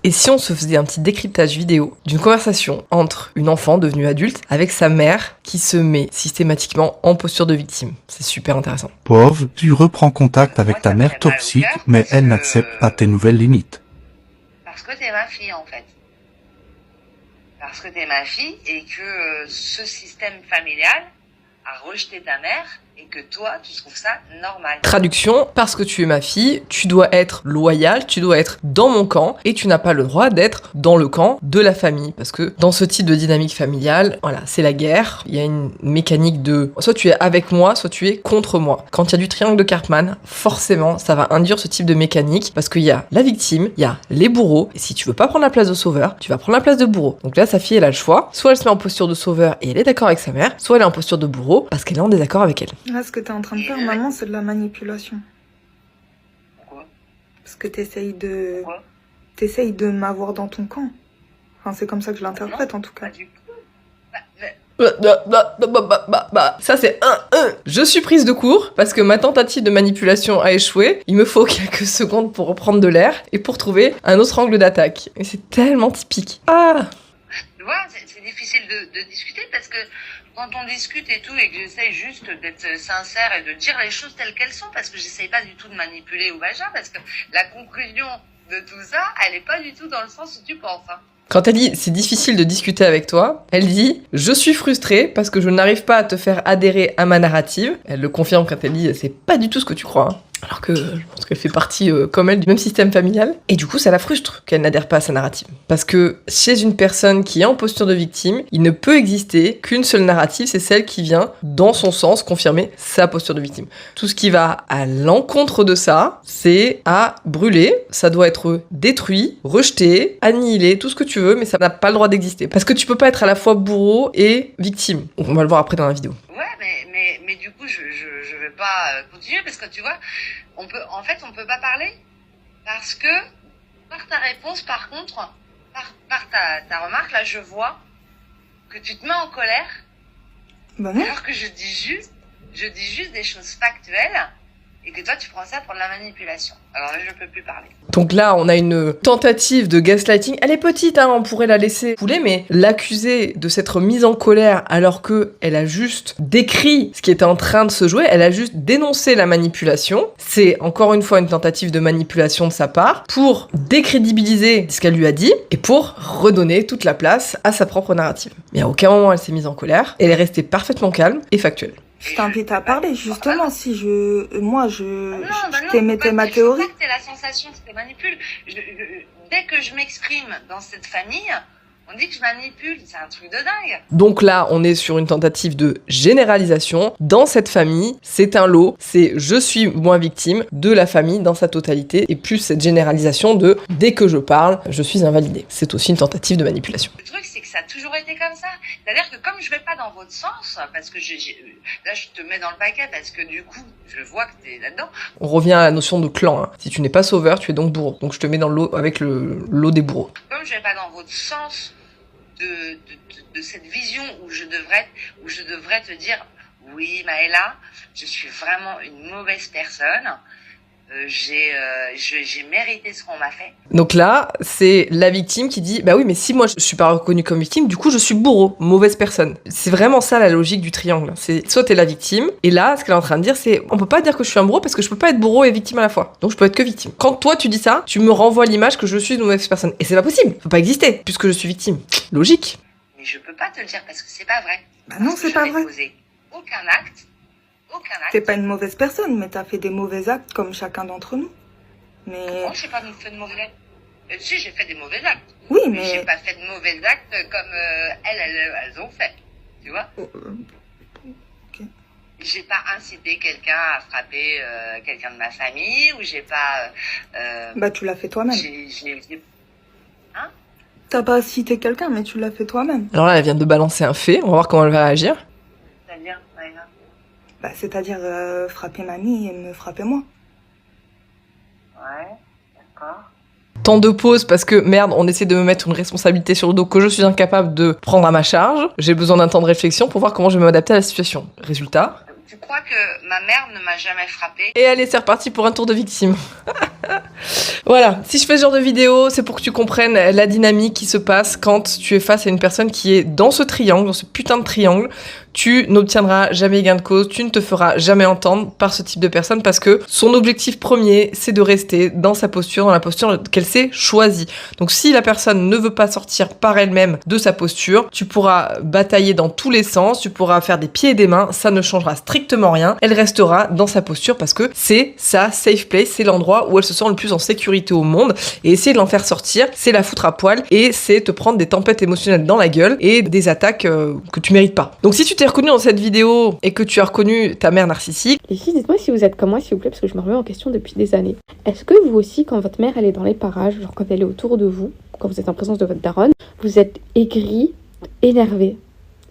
Et si on se faisait un petit décryptage vidéo d'une conversation entre une enfant devenue adulte avec sa mère qui se met systématiquement en posture de victime? C'est super intéressant. Pauvre, tu reprends contact avec ta mère toxique, mais elle n'accepte pas tes nouvelles limites. Parce que t'es ma fille, en fait. Parce que t'es ma fille et que ce système familial a rejeté ta mère et que toi, tu trouves ça normal. Traduction, parce que tu es ma fille, tu dois être loyale, tu dois être dans mon camp et tu n'as pas le droit d'être dans le camp de la famille. Parce que dans ce type de dynamique familiale, voilà, c'est la guerre. Il y a une mécanique de soit tu es avec moi, soit tu es contre moi. Quand il y a du triangle de Karpman, forcément, ça va induire ce type de mécanique parce qu'il y a la victime, il y a les bourreaux. Et si tu veux pas prendre la place de sauveur, tu vas prendre la place de bourreau. Donc là, sa fille, elle a le choix. Soit elle se met en posture de sauveur et elle est d'accord avec sa mère, soit elle est en posture de bourreau parce qu'elle est en désaccord avec elle. Là, ce que t'es en train de faire, maman, c'est de la manipulation. Pourquoi? Parce que t'essayes de... Pourquoi? T'essayes de m'avoir dans ton camp. Enfin, c'est comme ça que je l'interprète, en tout cas. Pas du tout. Ça c'est un. Je suis prise de court parce que ma tentative de manipulation a échoué. Il me faut quelques secondes pour reprendre de l'air et pour trouver un autre angle d'attaque. Et c'est tellement typique. Ah! Tu vois, c'est difficile de discuter parce que quand on discute et tout et que j'essaye juste d'être sincère et de dire les choses telles qu'elles sont, parce que j'essaye pas du tout de manipuler ou machin, parce que la conclusion de tout ça, elle est pas du tout dans le sens où tu penses. Hein. Quand elle dit c'est difficile de discuter avec toi, elle dit je suis frustrée parce que je n'arrive pas à te faire adhérer à ma narrative. Elle le confirme quand elle dit c'est pas du tout ce que tu crois. Hein. Alors que je pense qu'elle fait partie, comme elle, du même système familial. Et du coup, ça la frustre qu'elle n'adhère pas à sa narrative. Parce que chez une personne qui est en posture de victime, il ne peut exister qu'une seule narrative, c'est celle qui vient, dans son sens, confirmer sa posture de victime. Tout ce qui va à l'encontre de ça, c'est à brûler. Ça doit être détruit, rejeté, annihilé, tout ce que tu veux, mais ça n'a pas le droit d'exister. Parce que tu peux pas être à la fois bourreau et victime. On va le voir après dans la vidéo. Ouais, mais du coup, je vais pas continuer parce que tu vois, on peut pas parler parce que par ta réponse, par contre, par ta remarque, là, je vois que tu te mets en colère Bah non. alors que je dis juste des choses factuelles et que toi, tu prends ça pour de la manipulation. Alors là, je peux plus parler. Donc là, on a une tentative de gaslighting. Elle est petite, hein, on pourrait la laisser couler, mais l'accuser de s'être mise en colère alors qu'elle a juste décrit ce qui était en train de se jouer, elle a juste dénoncé la manipulation. C'est encore une fois une tentative de manipulation de sa part pour décrédibiliser ce qu'elle lui a dit et pour redonner toute la place à sa propre narrative. Mais à aucun moment elle s'est mise en colère, elle est restée parfaitement calme et factuelle. Je t'invite à parler, justement, si je Non, t'émettais ma théorie. C'est la sensation, c'est que je manipule. Dès que je m'exprime dans cette famille, on dit que je manipule. C'est un truc de dingue. Donc là, on est sur une tentative de généralisation. Dans cette famille, c'est un lot. C'est je suis moins victime de la famille dans sa totalité. Et plus cette généralisation de dès que je parle, je suis invalidée. C'est aussi une tentative de manipulation. Le truc, c'est que ça a toujours été comme ça. C'est-à-dire que comme je vais pas dans votre sens, parce que là, je te mets dans le paquet parce que du coup, je vois que t'es là-dedans. On revient à la notion de clan. Hein. Si tu n'es pas sauveur, tu es donc bourreau. Donc je te mets dans le lot avec le lot des bourreaux. Comme je vais pas dans votre sens de cette vision où je devrais te dire oui, Maëla, je suis vraiment une mauvaise personne. J'ai mérité ce qu'on m'a fait. Donc là, c'est la victime qui dit bah oui, mais si moi je suis pas reconnue comme victime, du coup je suis bourreau, mauvaise personne. C'est vraiment ça la logique du triangle. C'est soit t'es la victime, et là ce qu'elle est en train de dire c'est on peut pas dire que je suis un bourreau parce que je peux pas être bourreau et victime à la fois. Donc je peux être que victime. Quand toi tu dis ça, tu me renvoies l'image que je suis une mauvaise personne. Et c'est pas possible, ça peut pas exister puisque je suis victime. Logique. Mais je peux pas te le dire parce que c'est pas vrai. Bah non, c'est pas vrai. Posé aucun acte. T'es pas une mauvaise personne, mais t'as fait des mauvais actes comme chacun d'entre nous. Mais... Moi, j'ai pas fait de mauvais actes. Si, j'ai fait des mauvais actes. Oui, mais... j'ai mais... pas fait de mauvais actes comme elles ont fait. Tu vois Ok. J'ai pas incité quelqu'un à frapper quelqu'un de ma famille, ou j'ai pas... Bah, tu l'as fait toi-même. Hein? T'as pas cité quelqu'un, mais tu l'as fait toi-même. Alors là, elle vient de balancer un fait, on va voir comment elle va réagir. C'est-à-dire, Maëla? Bah, c'est-à-dire frapper mamie et me frapper moi. Ouais, d'accord. Temps de pause parce que merde, on essaie de me mettre une responsabilité sur le dos que je suis incapable de prendre à ma charge. J'ai besoin d'un temps de réflexion pour voir comment je vais m'adapter à la situation. Résultat. Tu crois que ma mère ne m'a jamais frappée? Et allez, c'est reparti pour un tour de victime. Voilà, si je fais ce genre de vidéo, c'est pour que tu comprennes la dynamique qui se passe quand tu es face à une personne qui est dans ce triangle, dans ce putain de triangle. Tu n'obtiendras jamais gain de cause, tu ne te feras jamais entendre par ce type de personne parce que son objectif premier, c'est de rester dans sa posture, dans la posture qu'elle s'est choisie. Donc si la personne ne veut pas sortir par elle-même de sa posture, tu pourras batailler dans tous les sens, tu pourras faire des pieds et des mains, ça ne changera strictement rien. Elle restera dans sa posture parce que c'est sa safe place, c'est l'endroit où elle se sent le plus en sécurité au monde. Et essayer de l'en faire sortir, c'est la foutre à poil et c'est te prendre des tempêtes émotionnelles dans la gueule et des attaques que tu mérites pas. Donc si tu t'es reconnu dans cette vidéo et que tu as reconnu ta mère narcissique. Et si, dites-moi si vous êtes comme moi, s'il vous plaît, parce que je me remets en question depuis des années. Est-ce que vous aussi, quand votre mère elle est dans les parages, genre quand elle est autour de vous, quand vous êtes en présence de votre daronne, vous êtes aigri, énervé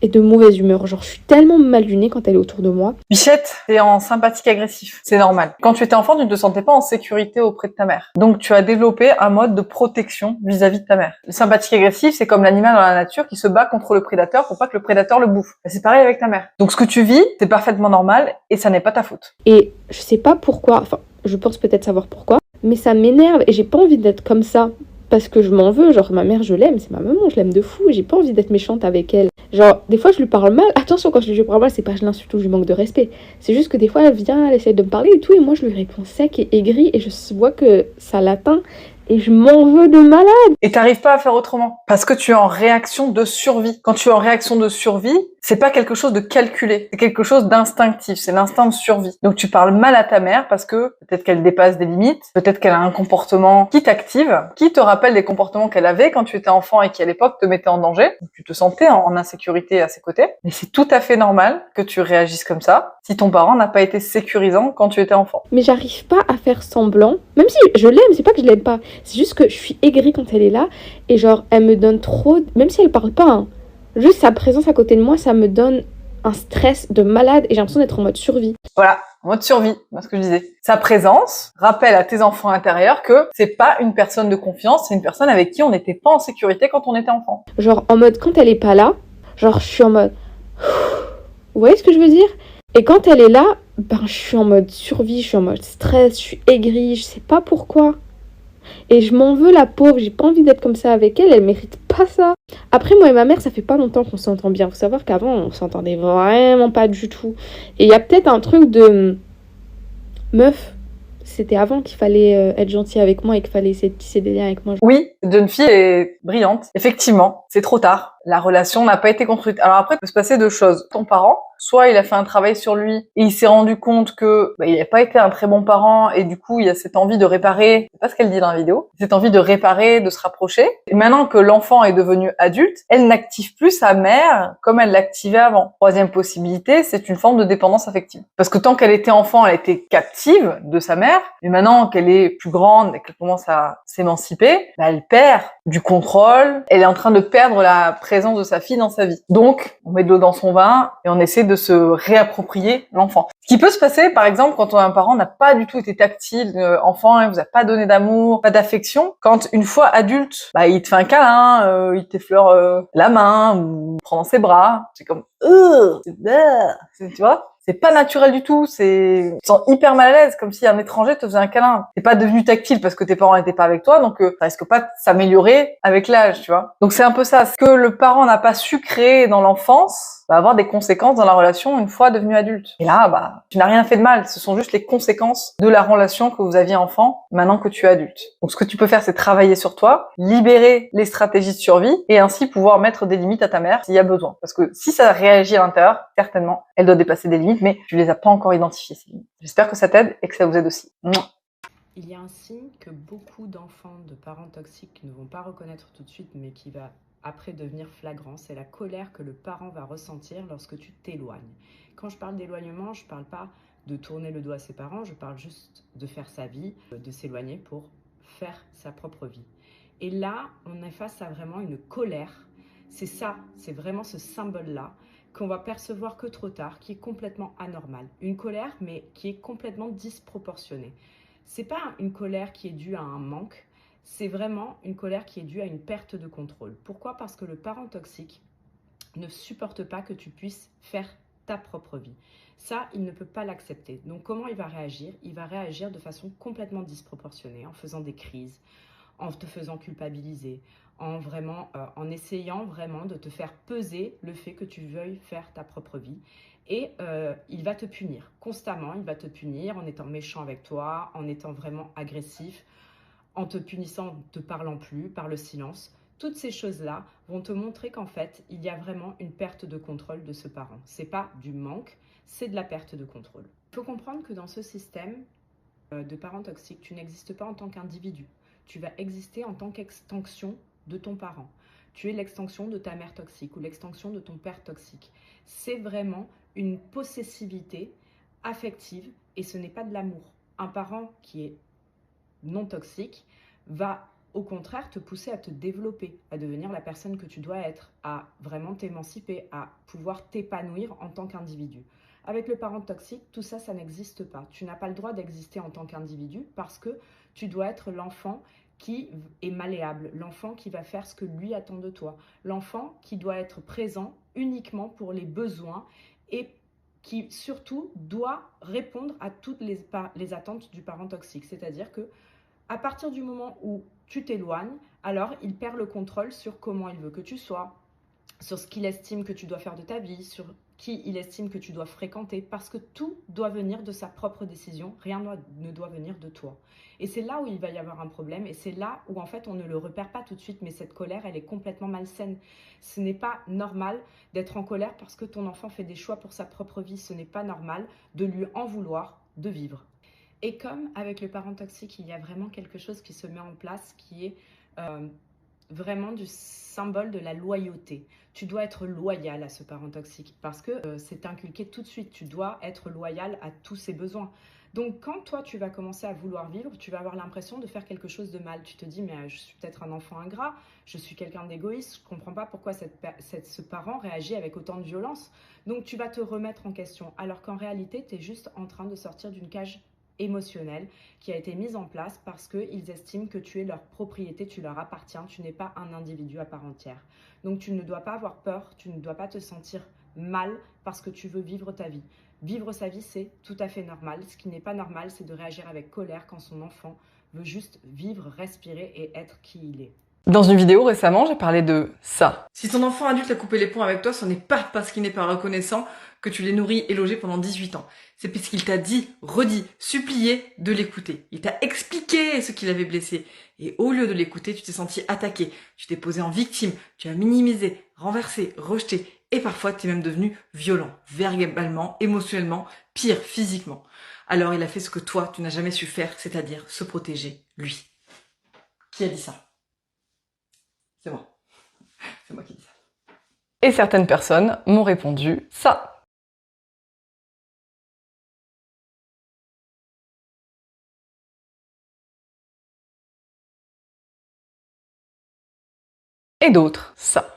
et de mauvaise humeur? Genre je suis tellement mal lunée quand elle est autour de moi. Bichette, t'es en sympathique agressif, c'est normal. Quand tu étais enfant, tu ne te sentais pas en sécurité auprès de ta mère. Donc tu as développé un mode de protection vis-à-vis de ta mère. Le sympathique agressif, c'est comme l'animal dans la nature qui se bat contre le prédateur pour pas que le prédateur le bouffe. C'est pareil avec ta mère. Donc ce que tu vis, c'est parfaitement normal et ça n'est pas ta faute. Et je sais pas pourquoi, enfin je pense peut-être savoir pourquoi, mais ça m'énerve et j'ai pas envie d'être comme ça. Parce que je m'en veux, genre ma mère je l'aime, c'est ma maman, je l'aime de fou, et j'ai pas envie d'être méchante avec elle. Genre, des fois je lui parle mal, attention quand je lui parle mal, c'est pas je l'insulte ou je lui manque de respect. C'est juste que des fois elle vient, elle essaie de me parler et tout, et moi je lui réponds sec et aigri, et je vois que ça l'atteint, et je m'en veux de malade. Et t'arrives pas à faire autrement. Parce que tu es en réaction de survie. Quand tu es en réaction de survie, c'est pas quelque chose de calculé, c'est quelque chose d'instinctif, c'est l'instinct de survie. Donc tu parles mal à ta mère parce que peut-être qu'elle dépasse des limites, peut-être qu'elle a un comportement qui t'active, qui te rappelle des comportements qu'elle avait quand tu étais enfant et qui à l'époque te mettait en danger. Donc, tu te sentais en insécurité à ses côtés. Mais c'est tout à fait normal que tu réagisses comme ça si ton parent n'a pas été sécurisant quand tu étais enfant. Mais j'arrive pas à faire semblant, même si je l'aime, c'est pas que je l'aime pas, c'est juste que je suis aigrie quand elle est là, et genre elle me donne trop, même si elle parle pas, hein. Juste sa présence à côté de moi, ça me donne un stress de malade et j'ai l'impression d'être en mode survie. Voilà, en mode survie, c'est ce que je disais. Sa présence rappelle à tes enfants intérieurs que c'est pas une personne de confiance, c'est une personne avec qui on n'était pas en sécurité quand on était enfant. Genre en mode quand elle est pas là, genre je suis en mode... Vous voyez ce que je veux dire? Et quand elle est là, ben je suis en mode survie, je suis en mode stress, je suis aigrie, je sais pas pourquoi. Et je m'en veux la pauvre, j'ai pas envie d'être comme ça avec elle, elle mérite pas ça. Après moi et ma mère ça fait pas longtemps qu'on s'entend bien, faut savoir qu'avant on s'entendait vraiment pas du tout. Et il y a peut-être un truc de meuf, c'était avant qu'il fallait être gentil avec moi et qu'il fallait essayer de tisser des liens avec moi. Oui, cette jeune fille est brillante, effectivement, c'est trop tard. La relation n'a pas été construite. Alors après, il peut se passer deux choses. Ton parent, soit il a fait un travail sur lui et il s'est rendu compte que il n'a pas été un très bon parent et du coup il y a cette envie de réparer, c'est pas ce qu'elle dit dans la vidéo, cette envie de réparer, de se rapprocher. Et maintenant que l'enfant est devenu adulte, elle n'active plus sa mère comme elle l'activait avant. Troisième possibilité, c'est une forme de dépendance affective. Parce que tant qu'elle était enfant, elle était captive de sa mère, mais maintenant qu'elle est plus grande et qu'elle commence à s'émanciper, elle perd du contrôle, elle est en train de perdre la présence de sa fille dans sa vie. Donc, on met de l'eau dans son vin et on essaie de se réapproprier l'enfant. Ce qui peut se passer, par exemple, quand un parent n'a pas du tout été tactile, enfant, il vous a pas donné d'amour, pas d'affection, quand une fois adulte, il te fait un câlin, il t'effleure la main ou prend dans ses bras, c'est comme tu vois, c'est pas naturel du tout, tu te sens hyper mal à l'aise, comme si un étranger te faisait un câlin. T'es pas devenu tactile parce que tes parents n'étaient pas avec toi, donc ça risque pas de s'améliorer avec l'âge, tu vois. Donc c'est un peu ça, ce que le parent n'a pas su créer dans l'enfance va avoir des conséquences dans la relation une fois devenu adulte. Et là, tu n'as rien fait de mal, ce sont juste les conséquences de la relation que vous aviez enfant, maintenant que tu es adulte. Donc ce que tu peux faire, c'est travailler sur toi, libérer les stratégies de survie, et ainsi pouvoir mettre des limites à ta mère s'il y a besoin. Parce que si ça réagit à l'intérieur, certainement, elle doit dépasser des limites, mais tu les as pas encore identifiées, ces limites. J'espère que ça t'aide et que ça vous aide aussi. Il y a un signe que beaucoup d'enfants de parents toxiques ne vont pas reconnaître tout de suite, mais qui va après devenir flagrant, c'est la colère que le parent va ressentir lorsque tu t'éloignes. Quand je parle d'éloignement, je ne parle pas de tourner le dos à ses parents, je parle juste de faire sa vie, de s'éloigner pour faire sa propre vie. Et là, on est face à vraiment une colère. C'est ça, c'est vraiment ce symbole-là qu'on va percevoir que trop tard, qui est complètement anormal. Une colère, mais qui est complètement disproportionnée. C'est pas une colère qui est due à un manque, c'est vraiment une colère qui est due à une perte de contrôle. Pourquoi? Parce que le parent toxique ne supporte pas que tu puisses faire ta propre vie. Ça, il ne peut pas l'accepter. Donc comment il va réagir? Il va réagir de façon complètement disproportionnée, en faisant des crises, en te faisant culpabiliser, en essayant vraiment de te faire peser le fait que tu veuilles faire ta propre vie. Et il va te punir constamment, il va te punir en étant méchant avec toi, en étant vraiment agressif, en te punissant, en ne te parlant plus, par le silence. Toutes ces choses-là vont te montrer qu'en fait, il y a vraiment une perte de contrôle de ce parent. Ce n'est pas du manque, c'est de la perte de contrôle. Il faut comprendre que dans ce système de parents toxiques, tu n'existes pas en tant qu'individu. Tu vas exister en tant qu'extension de ton parent. Tu es l'extension de ta mère toxique ou l'extension de ton père toxique. C'est vraiment une possessivité affective et ce n'est pas de l'amour. Un parent qui est non toxique va au contraire te pousser à te développer, à devenir la personne que tu dois être, à vraiment t'émanciper, à pouvoir t'épanouir en tant qu'individu. Avec le parent toxique, tout ça, ça n'existe pas. Tu n'as pas le droit d'exister en tant qu'individu parce que tu dois être l'enfant qui est malléable, l'enfant qui va faire ce que lui attend de toi, l'enfant qui doit être présent uniquement pour les besoins et qui surtout doit répondre à toutes les attentes du parent toxique. C'est-à-dire que à partir du moment où tu t'éloignes, alors il perd le contrôle sur comment il veut que tu sois, sur ce qu'il estime que tu dois faire de ta vie, sur qui il estime que tu dois fréquenter, parce que tout doit venir de sa propre décision, rien ne doit venir de toi. Et c'est là où il va y avoir un problème, et c'est là où en fait on ne le repère pas tout de suite, mais cette colère, elle est complètement malsaine. Ce n'est pas normal d'être en colère parce que ton enfant fait des choix pour sa propre vie, ce n'est pas normal de lui en vouloir de vivre. Et comme avec le parent toxique, il y a vraiment quelque chose qui se met en place qui est vraiment du symbole de la loyauté. Tu dois être loyal à ce parent toxique parce que c'est inculqué tout de suite. Tu dois être loyal à tous ses besoins. Donc quand toi, tu vas commencer à vouloir vivre, tu vas avoir l'impression de faire quelque chose de mal. Tu te dis, mais je suis peut-être un enfant ingrat, je suis quelqu'un d'égoïste, je ne comprends pas pourquoi ce parent réagit avec autant de violence. Donc tu vas te remettre en question alors qu'en réalité, tu es juste en train de sortir d'une cage émotionnelle qui a été mise en place parce qu'ils estiment que tu es leur propriété, tu leur appartiens, tu n'es pas un individu à part entière. Donc tu ne dois pas avoir peur, tu ne dois pas te sentir mal parce que tu veux vivre ta vie. Vivre sa vie, c'est tout à fait normal. Ce qui n'est pas normal, c'est de réagir avec colère quand son enfant veut juste vivre, respirer et être qui il est. Dans une vidéo récemment, j'ai parlé de ça. Si ton enfant adulte a coupé les ponts avec toi, ce n'est pas parce qu'il n'est pas reconnaissant que tu l'es nourri et logé pendant 18 ans. C'est parce qu'il t'a dit, redit, supplié de l'écouter. Il t'a expliqué ce qu'il avait blessé. Et au lieu de l'écouter, tu t'es senti attaqué. Tu t'es posé en victime. Tu as minimisé, renversé, rejeté. Et parfois, tu es même devenu violent, verbalement, émotionnellement, pire, physiquement. Alors il a fait ce que toi, tu n'as jamais su faire, c'est-à-dire se protéger, lui. Qui a dit ça ? C'est moi. C'est moi qui dis ça. Et certaines personnes m'ont répondu ça. Et d'autres, ça.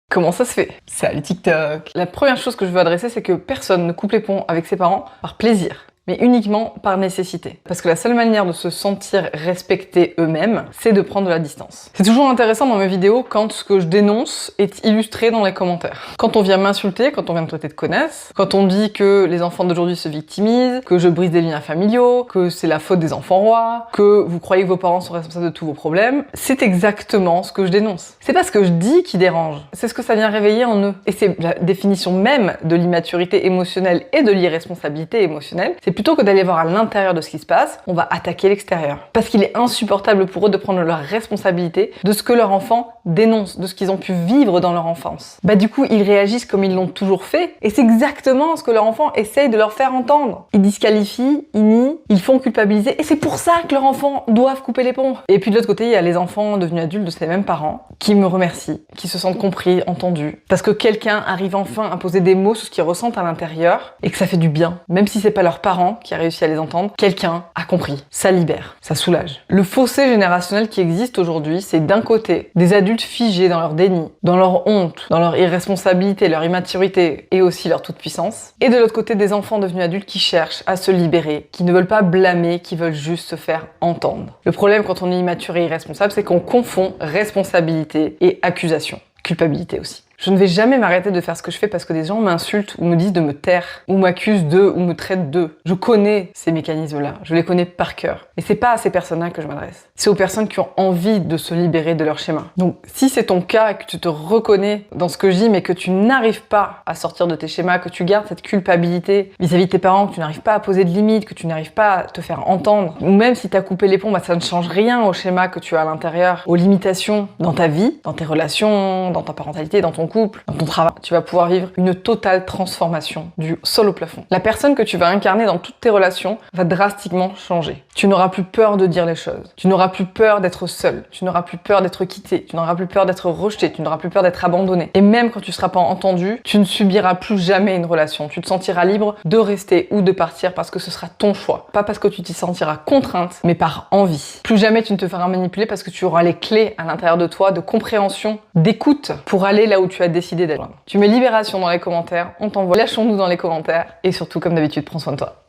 Comment ça se fait? C'est les TikTok. La première chose que je veux adresser, c'est que personne ne coupe les ponts avec ses parents par plaisir, mais uniquement par nécessité. Parce que la seule manière de se sentir respecter eux-mêmes, c'est de prendre de la distance. C'est toujours intéressant dans mes vidéos quand ce que je dénonce est illustré dans les commentaires. Quand on vient m'insulter, quand on vient me traiter de connasse, quand on dit que les enfants d'aujourd'hui se victimisent, que je brise des liens familiaux, que c'est la faute des enfants rois, que vous croyez que vos parents sont responsables de tous vos problèmes, c'est exactement ce que je dénonce. C'est pas ce que je dis qui dérange, c'est ce que ça vient réveiller en eux. Et c'est la définition même de l'immaturité émotionnelle et de l'irresponsabilité émotionnelle. C'est plutôt que d'aller voir à l'intérieur de ce qui se passe, on va attaquer l'extérieur. Parce qu'il est insupportable pour eux de prendre leur responsabilité de ce que leur enfant dénonce, de ce qu'ils ont pu vivre dans leur enfance. Bah du coup, ils réagissent comme ils l'ont toujours fait, et c'est exactement ce que leur enfant essaye de leur faire entendre. Ils disqualifient, ils nient, ils font culpabiliser, et c'est pour ça que leurs enfants doivent couper les ponts. Et puis de l'autre côté, il y a les enfants devenus adultes de ces mêmes parents, qui me remercient, qui se sentent compris, entendus, parce que quelqu'un arrive enfin à poser des mots sur ce qu'ils ressentent à l'intérieur, et que ça fait du bien. Même si c'est pas leurs parents, parent qui a réussi à les entendre, quelqu'un a compris. Ça libère, ça soulage. Le fossé générationnel qui existe aujourd'hui, c'est d'un côté des adultes figés dans leur déni, dans leur honte, dans leur irresponsabilité, leur immaturité et aussi leur toute-puissance. Et de l'autre côté, des enfants devenus adultes qui cherchent à se libérer, qui ne veulent pas blâmer, qui veulent juste se faire entendre. Le problème quand on est immature et irresponsable, c'est qu'on confond responsabilité et accusation. Culpabilité aussi. Je ne vais jamais m'arrêter de faire ce que je fais parce que des gens m'insultent ou me disent de me taire, ou m'accusent d'eux, ou me traitent d'eux. Je connais ces mécanismes-là, je les connais par cœur. Et c'est pas à ces personnes-là que je m'adresse. C'est aux personnes qui ont envie de se libérer de leur schéma. Donc, si c'est ton cas et que tu te reconnais dans ce que je dis, mais que tu n'arrives pas à sortir de tes schémas, que tu gardes cette culpabilité vis-à-vis de tes parents, que tu n'arrives pas à poser de limites, que tu n'arrives pas à te faire entendre, ou même si t'as coupé les ponts, ça ne change rien au schéma que tu as à l'intérieur, aux limitations dans ta vie, dans tes relations, dans ta parentalité, dans ton couple, dans ton travail, tu vas pouvoir vivre une totale transformation du sol au plafond. La personne que tu vas incarner dans toutes tes relations va drastiquement changer. Tu n'auras plus peur de dire les choses. Tu n'auras plus peur d'être seul. Tu n'auras plus peur d'être quitté. Tu n'auras plus peur d'être rejeté. Tu n'auras plus peur d'être abandonné. Et même quand tu seras pas entendu, tu ne subiras plus jamais une relation. Tu te sentiras libre de rester ou de partir parce que ce sera ton choix. Pas parce que tu t'y sentiras contrainte, mais par envie. Plus jamais tu ne te feras manipuler parce que tu auras les clés à l'intérieur de toi de compréhension, d'écoute pour aller là où tu as décidé d'aller. Tu mets libération dans les commentaires, on t'envoie. Lâchons-nous dans les commentaires et surtout, comme d'habitude, prends soin de toi.